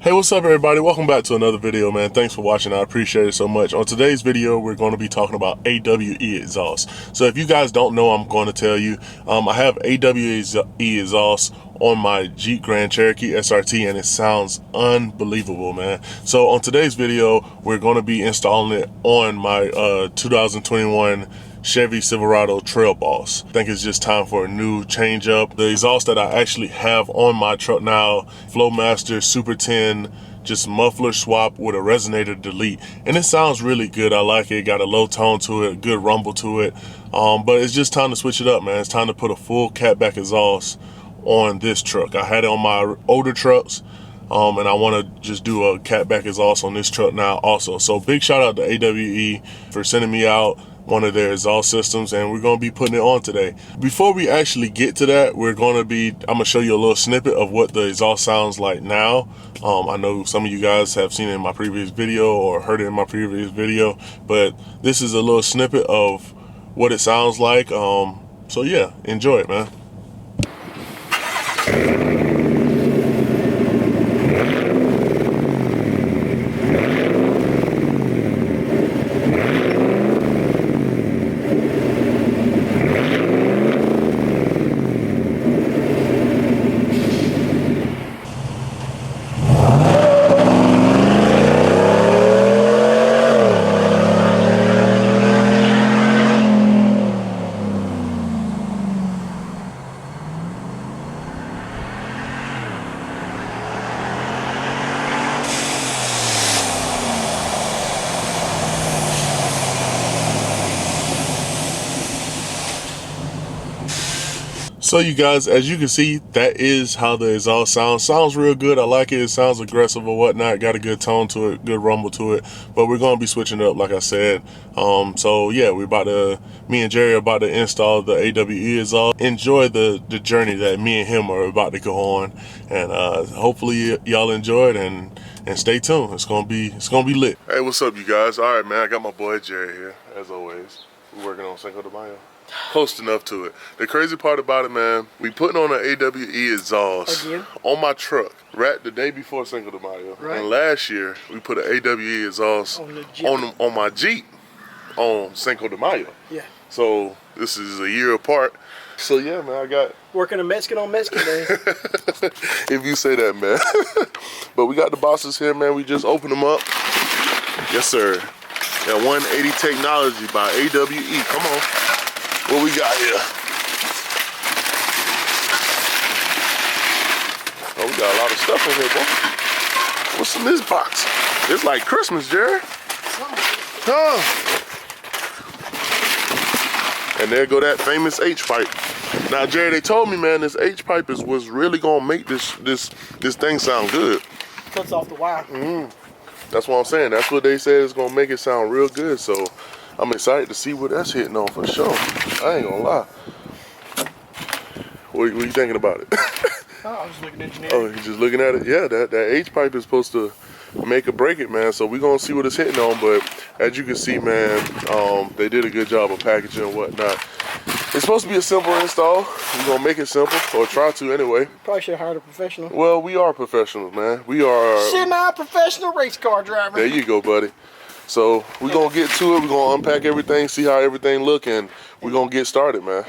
Hey, what's up everybody? Welcome back to another video, man. Thanks for watching. I appreciate it so much. On today's video, we're going to be talking about AWE exhaust. So if you guys don't know, I'm going to tell you, I have AWE exhaust on my Jeep Grand Cherokee SRT and it sounds unbelievable, man. So on today's video, we're going to be installing it on my 2021 Chevy Silverado Trail Boss. I think it's just time for a new change up. The exhaust that I actually have on my truck now, Flowmaster Super 10, just muffler swap with a resonator delete, and it sounds really good. I like it. Got a low tone to it, good rumble to it, but it's just time to switch it up, man. It's time to put a full Catback exhaust on this truck. I had it on my older trucks, and I want to just do a Catback exhaust on this truck now also. So big shout out to AWE for sending me out one of their exhaust systems, and we're going to be putting it on today. Before we actually get to that, I'm going to show you a little snippet of what the exhaust sounds like now. I know some of you guys have seen it in my previous video or heard it in my previous video, but this is a little snippet of what it sounds like. So yeah, enjoy it, man. So you guys, as you can see, that is how the exhaust sounds. Sounds real good. I like it. It sounds aggressive or whatnot. Got a good tone to it, good rumble to it. But we're going to be switching it up, like I said. So yeah, me and Jerry are about to install the AWE exhaust. Enjoy the journey that me and him are about to go on, and hopefully y'all enjoy it and stay tuned. It's gonna be lit. Hey, what's up, you guys? All right, man. I got my boy Jerry here, as always. We're working on Cinco de Mayo. Close enough to it. The crazy part about it, man, we putting on an AWE exhaust on my truck right the day before Cinco de Mayo. Right. And last year we put an AWE exhaust on my Jeep on Cinco de Mayo. Yeah. So this is a year apart. So yeah, man, I got working a Mexican on Mexican Day. if you say that, man. But we got the bosses here, man. We just opened them up. Yes, sir. That 180 technology by AWE. Come on. What we got here? Oh, we got a lot of stuff in here, boy. What's in this box? It's like Christmas, Jerry. Huh? And there go that famous H-pipe. Now, Jerry, they told me, man, this H-pipe was really gonna make this thing sound good. Cuts off the wire. That's what I'm saying. That's what they said is gonna make it sound real good. So I'm excited to see what that's hitting on for sure. I ain't gonna lie. What are you thinking about it? I was just looking at it. Oh, you just looking at it? Yeah, that H-pipe is supposed to make or break it, man. So we're gonna see what it's hitting on. But as you can see, man, they did a good job of packaging and whatnot. It's supposed to be a simple install. We're gonna make it simple, or try to anyway. Probably should have hired a professional. Well, we are professionals, man. We are semi-professional race car driver. There you go, buddy. So we're gonna get to it. We're gonna unpack everything, see how everything look, and we're gonna get started, man.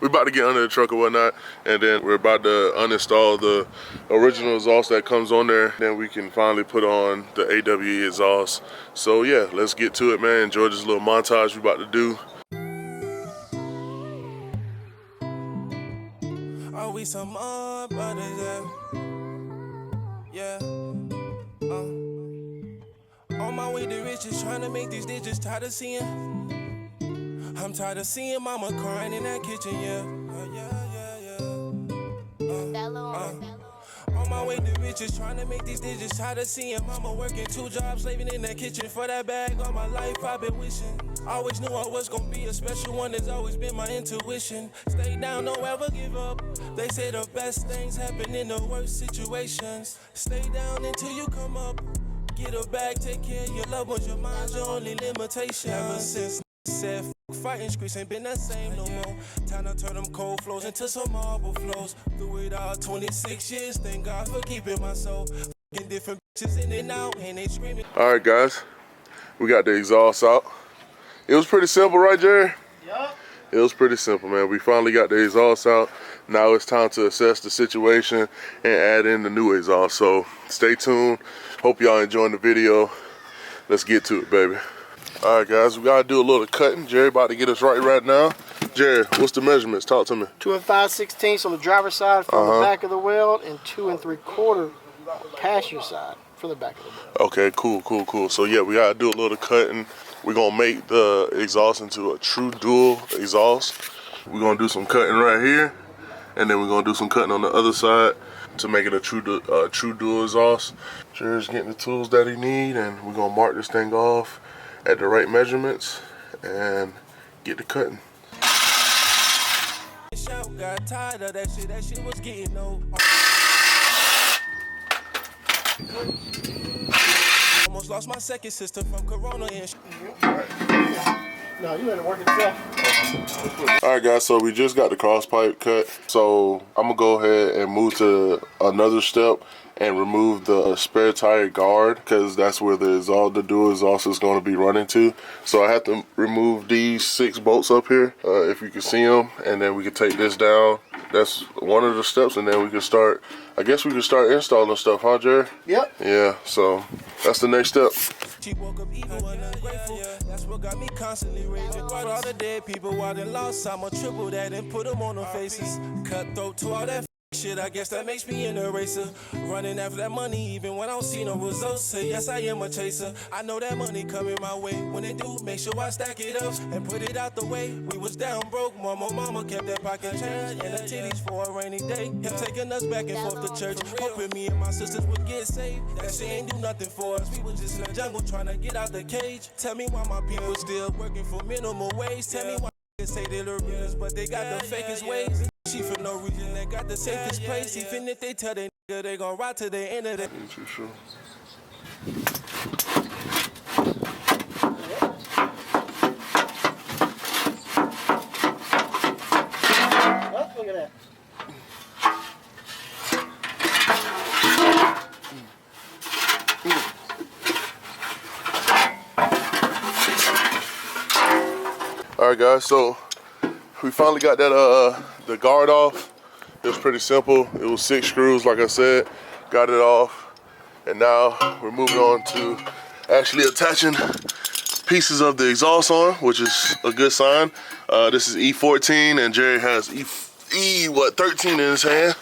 We're about to get under the truck or whatnot, and then we're about to uninstall the original exhaust that comes on there. Then we can finally put on the AWE exhaust. So yeah, let's get to it, man. Enjoy this little montage we're about to do. Are we some brothers, yeah. On my way to riches, trying to make these digits, tired of seeing. I'm tired of seeing mama crying in that kitchen, yeah. On my way to riches, trying to make these digits, tired of seeing mama working 2 jobs, slaving in that kitchen for that bag. All my life I've been wishing. Always knew I was gonna be a special one, that's always been my intuition. Stay down, don't ever give up. They say the best things happen in the worst situations. Stay down until you come up. Get a bag, take care of your loved ones, your mind's your only limitation. Ever since said fighting streets ain't been the same no more. Time to turn them cold flows into some marble flows. Through it all 26 years, thank God for keeping my soul. Different Alright guys, we got the exhaust out. It was pretty simple, right Jerry? Yup. It was pretty simple, man. We finally got the exhaust out. Now it's time to assess the situation and add in the new exhaust. So stay tuned. Hope y'all enjoying the video. Let's get to it, baby. All right, guys, we gotta do a little cutting. Jerry about to get us right now. Jerry, what's the measurements? Talk to me. 2 5/16 on the driver's side from the back of the weld, and 2 3/4 passenger side from the back of the weld. Okay, cool. So yeah, we gotta do a little cutting. We're gonna make the exhaust into a true dual exhaust. We're gonna do some cutting right here, and then we're gonna do some cutting on the other side to make it a true dual exhaust. Jerry's getting the tools that he need, and we're gonna mark this thing off at the right measurements and get the cutting. Got tired of that shit was getting old. Almost lost my second sister from Corona and No, you let it work itself. All right, guys, so we just got the cross pipe cut. So I'm gonna go ahead and move to another step and remove the spare tire guard, because that's where the dual exhaust is going to be running to. So I have to remove these 6 bolts up here, if you can see them, and then we can take this down. That's one of the steps, and then we can start, I guess we can start installing stuff, huh, Jerry? Yep. Yeah, so that's the next step. she woke up evil and ungrateful. That's what got me constantly raging. For all the dead people out and lost, I'ma triple that and put them on their faces. Cutthroat to all that shit, I guess that makes me an eraser. Running after that money even when I don't see no results. Say yes, I am a chaser. I know that money coming my way. When it do, make sure I stack it up and put it out the way. We was down broke, mama kept that pocket change and the titties for a rainy day. Kept taking us back and forth to church, hoping me and my sisters would get saved. That shit ain't do nothing for us. We was just in the jungle trying to get out the cage. Tell me why my people still working for minimum wage. Tell me why they say they're the realest, but they got the fakest ways. She for no reason, they got the safest place. Even if they tell they nigga they gon' ride to the end of the. Ain't too sure. Well, look at that. All right, guys, so we finally got that the guard off. It was pretty simple. It was 6 screws, like I said. Got it off, and now we're moving on to actually attaching pieces of the exhaust on, which is a good sign. This is E14, and Jerry has E13 in his hand.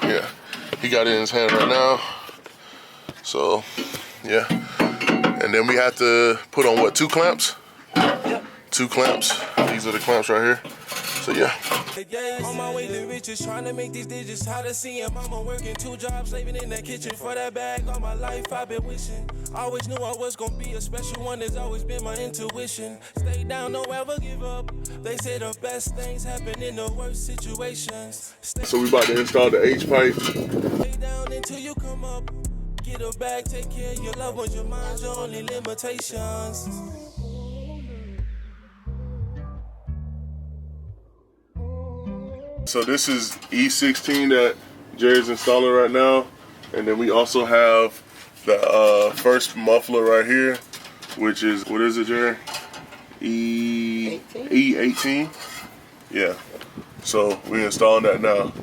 Yeah, he got it in his hand right now. So, yeah. And then we have to put on what, 2 clamps? 2 clamps. These are the clamps right here. So yeah. On my way to riches, trying to make these digits. How to see him, mama working 2 jobs, living in that kitchen for that bag. All my life I've been wishing. Always knew I was gonna be a special one. Has always been my intuition. Stay down, don't ever give up. They say the best things happen in the worst situations. So we about to install the H pipe. Stay down until you come up. Get a bag, take care of your loved ones. Your mind's your only limitations. So this is E16 that Jerry's installing right now, and then we also have the first muffler right here, which is, what is it, Jerry? E18. Yeah. So we're installing that now.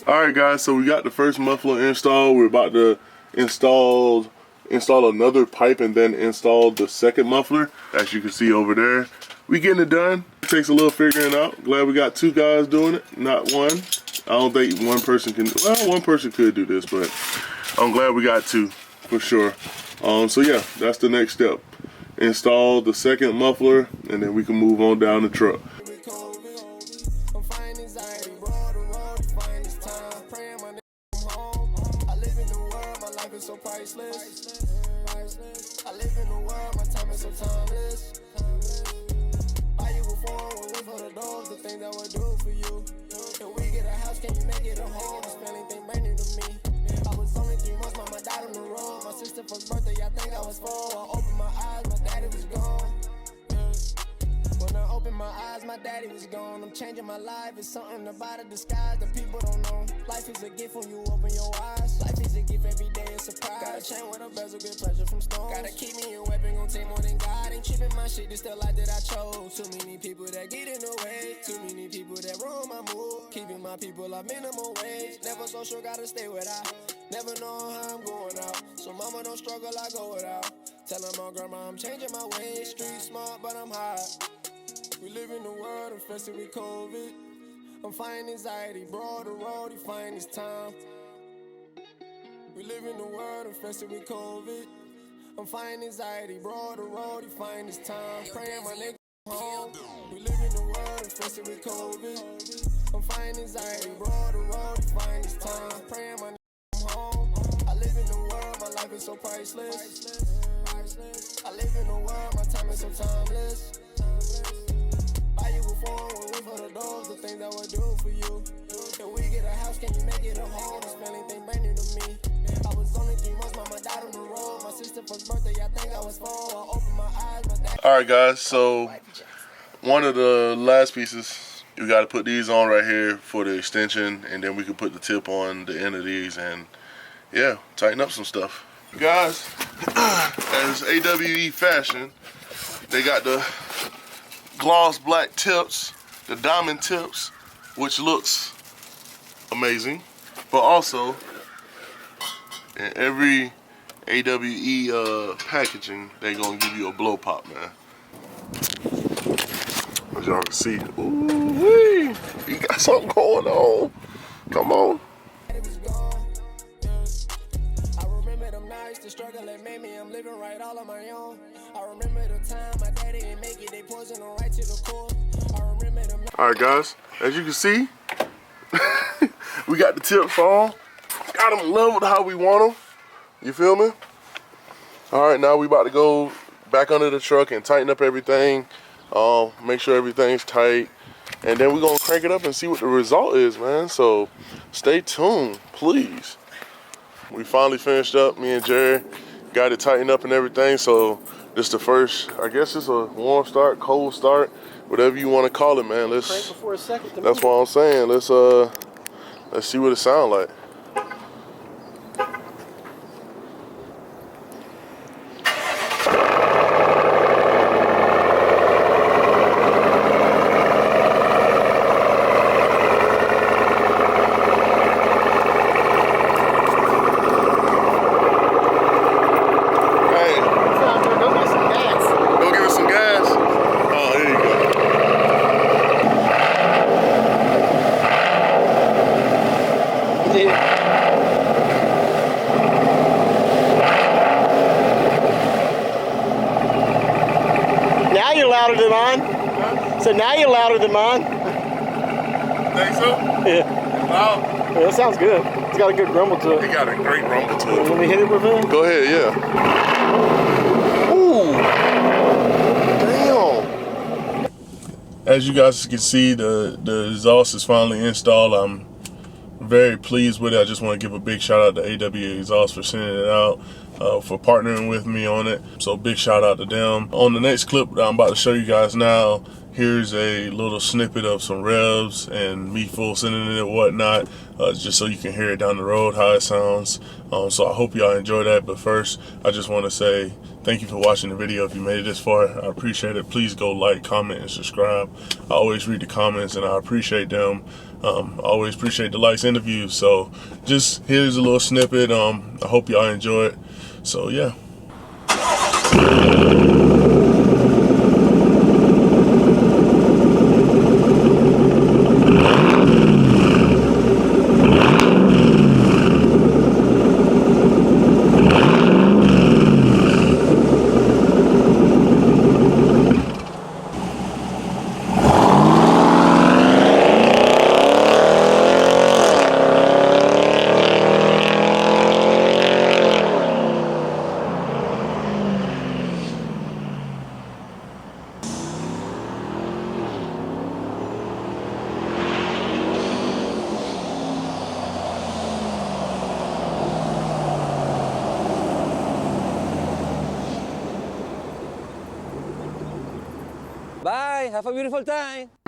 Alright guys, so we got the first muffler installed. We're about to install another pipe and then install the second muffler. As you can see over there, we getting it done. It takes a little figuring out. Glad we got 2 guys doing it, not one. I don't think one person can, well, one person could do this, but I'm glad we got 2 for sure. So yeah, that's the next step. Install the second muffler, and then we can move on down the truck. priceless. I live in the world, my time is so timeless. Buy you a phone, when we for the doors, the things that we'll do for you. If we get a house, can you make it a home? This feeling thing brand new to me. I was only 3 months, mama died on the road. My sister's first birthday, I think I was 4. I opened my eyes, my daddy was gone. When I opened my eyes, my daddy was gone. I'm changing my life, it's something about a disguise that people don't know. Life is a gift when you open your eyes. Life is a gift every day, a surprise. Got a chain with a bezel, get pleasure from stones. Gotta keep me a weapon, gon' take more than God. Ain't tripping my shit, it's the life that I chose. Too many people that get in the way. Too many people that ruin my mood. Keeping my people at minimum wage. Never so sure, gotta stay without. Never know how I'm going out. So mama don't struggle, I go without. Tell my grandma I'm changing my ways. Street smart, but I'm hot. We live in a world infested with COVID. I'm fighting anxiety, broad the road, you find this time. We live in a world infested with COVID. I'm fighting anxiety, broad the road, you find this time. Praying my nigga home. We live in a world infested with COVID. I'm fighting anxiety, broad the road, you find this time. Praying my nigga home. I live in a world, my life is so priceless. I live in a world, my time is so timeless. Buy you a phone, when we for the doors, the things that we'll do for you. If we get a house, can you make it a home? This feeling thing brand new to me. I was only 3 months, mama died on the road. My sister's first birthday, I think I was 4. I opened my eyes, my dad. Alright guys, so one of the last pieces, you gotta put these on right here for the extension, and then we can put the tip on the end of these and yeah, tighten up some stuff. You guys, as AWE fashion, they got the gloss black tips, the diamond tips, which looks amazing, but also in every AWE packaging, they gonna give you a blow pop, man. As y'all can see, ooh, you got something going on. Come on. The struggle that made me, I'm living right all on my own. I remember the time my daddy didn't make it, they poisoned him right to the core. I remember them. Alright guys, as you can see, we got the tips on. Got them leveled how we want them. You feel me? Alright, now we about to go back under the truck and tighten up everything. Make sure everything's tight. And then we're gonna crank it up and see what the result is, man. So stay tuned, please. We finally finished up, me and Jerry got it tightened up and everything. So this is the first, I guess it's a warm start, cold start, whatever you want to call it, man. Crank before a second. That's what I'm saying. Let's see what it sounds like. Louder than mine. So now you're louder than mine. Think so? Yeah. Wow. Yeah, that sounds good. It's got a good rumble to it. It got a great rumble to it. Let me hit it with it? Go ahead, yeah. Ooh. Damn. As you guys can see, the exhaust is finally installed. I'm very pleased with it. I just want to give a big shout out to AWE Exhaust for sending it out, for partnering with me on it. So big shout out to them. On the next clip that I'm about to show you guys now, here's a little snippet of some revs and me full sending it and whatnot, just so you can hear it down the road how it sounds. So I hope y'all enjoy that. But first, I just want to say thank you for watching the video. If you made it this far, I appreciate it. Please go like, comment, and subscribe. I always read the comments and I appreciate them. I always appreciate the likes and the views. So just here's a little snippet. I hope y'all enjoy it. So yeah. Bye. Have a beautiful time.